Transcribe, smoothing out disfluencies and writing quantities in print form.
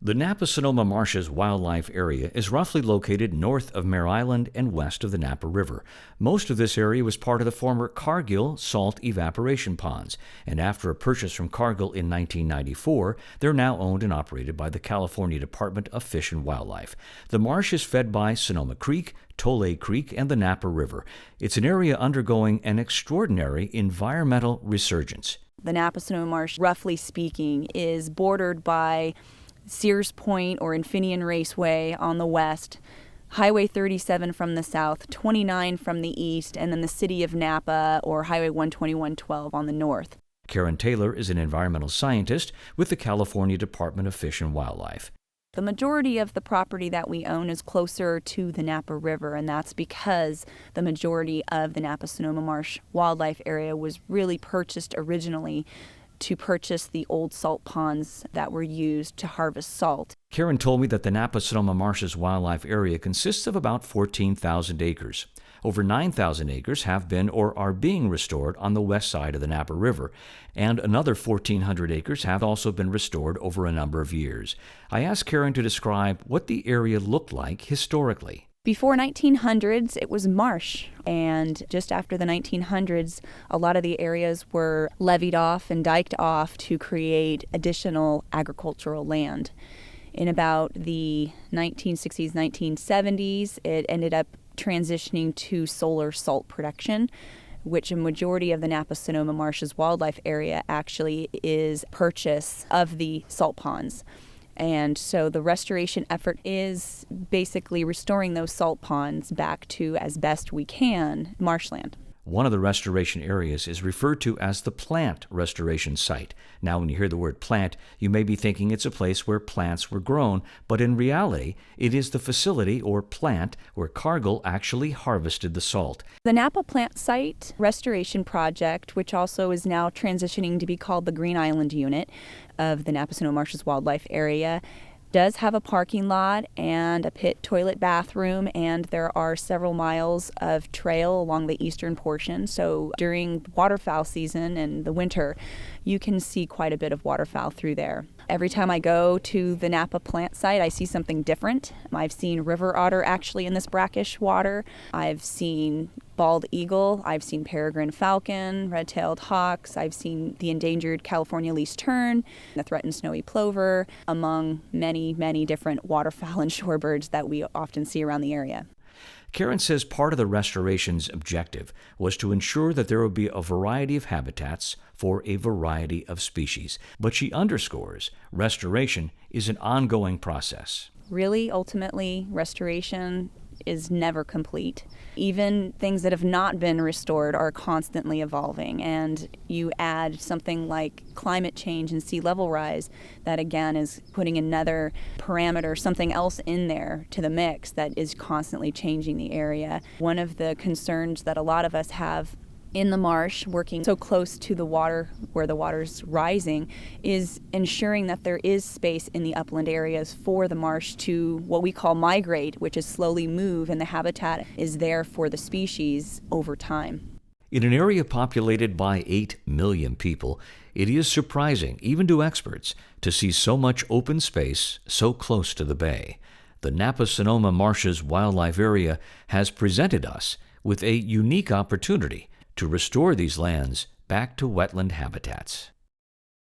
The Napa-Sonoma Marshes wildlife area is roughly located north of Mare Island and west of the Napa River. Most of this area was part of the former Cargill salt evaporation ponds, and after a purchase from Cargill in 1994, they're now owned and operated by the California Department of Fish and Wildlife. The marsh is fed by Sonoma Creek, Tole Creek, and the Napa River. It's an area undergoing an extraordinary environmental resurgence. The Napa-Sonoma Marsh, roughly speaking, is bordered by Sears Point or Infineon Raceway on the west, Highway 37 from the south, 29 from the east, and then the city of Napa or Highway 12112 on the north. Karen Taylor is an environmental scientist with the California Department of Fish and Wildlife. The majority of the property that we own is closer to the Napa River, and that's because the majority of the Napa-Sonoma Marsh wildlife area was really purchased originally to purchase the old salt ponds that were used to harvest salt. Karen told me that the Napa-Sonoma Marshes wildlife area consists of about 14,000 acres. Over 9,000 acres have been or are being restored on the west side of the Napa River, and another 1,400 acres have also been restored over a number of years. I asked Karen to describe what the area looked like historically. Before 1900s, it was marsh, and just after the 1900s, a lot of the areas were levied off and diked off to create additional agricultural land. In about the 1960s, 1970s, it ended up transitioning to solar salt production, which a majority of the Napa-Sonoma Marshes wildlife area actually is purchase of the salt ponds. And so the restoration effort is basically restoring those salt ponds back to, as best we can, marshland. One of the restoration areas is referred to as the plant restoration site. Now, when you hear the word plant, you may be thinking it's a place where plants were grown, but in reality, it is the facility or plant where Cargill actually harvested the salt. The Napa Plant Site Restoration Project, which also is now transitioning to be called the Green Island Unit of the Napa-Sonoma Marshes Wildlife Area, does have a parking lot and a pit toilet bathroom, and there are several miles of trail along the eastern portion. So during waterfowl season and the winter, you can see quite a bit of waterfowl through there. Every time I go to the Napa plant site, I see something different. I've seen river otter actually in this brackish water. I've seen bald eagle, I've seen peregrine falcon, red-tailed hawks, I've seen the endangered California least tern, the threatened snowy plover, among many, many different waterfowl and shorebirds that we often see around the area. Karen says part of the restoration's objective was to ensure that there would be a variety of habitats for a variety of species. But she underscores restoration is an ongoing process. Really, ultimately, restoration is never complete. Even things that have not been restored are constantly evolving, and you add something like climate change and sea level rise, that again is putting another parameter, something else in there to the mix that is constantly changing the area. One of the concerns that a lot of us have in the marsh, working so close to the water where the water's rising, is ensuring that there is space in the upland areas for the marsh to what we call migrate, which is slowly move, and the habitat is there for the species over time. In an area populated by 8 million people, it is surprising, even to experts, to see so much open space so close to the bay. The Napa-Sonoma Marshes wildlife area has presented us with a unique opportunity to restore these lands back to wetland habitats.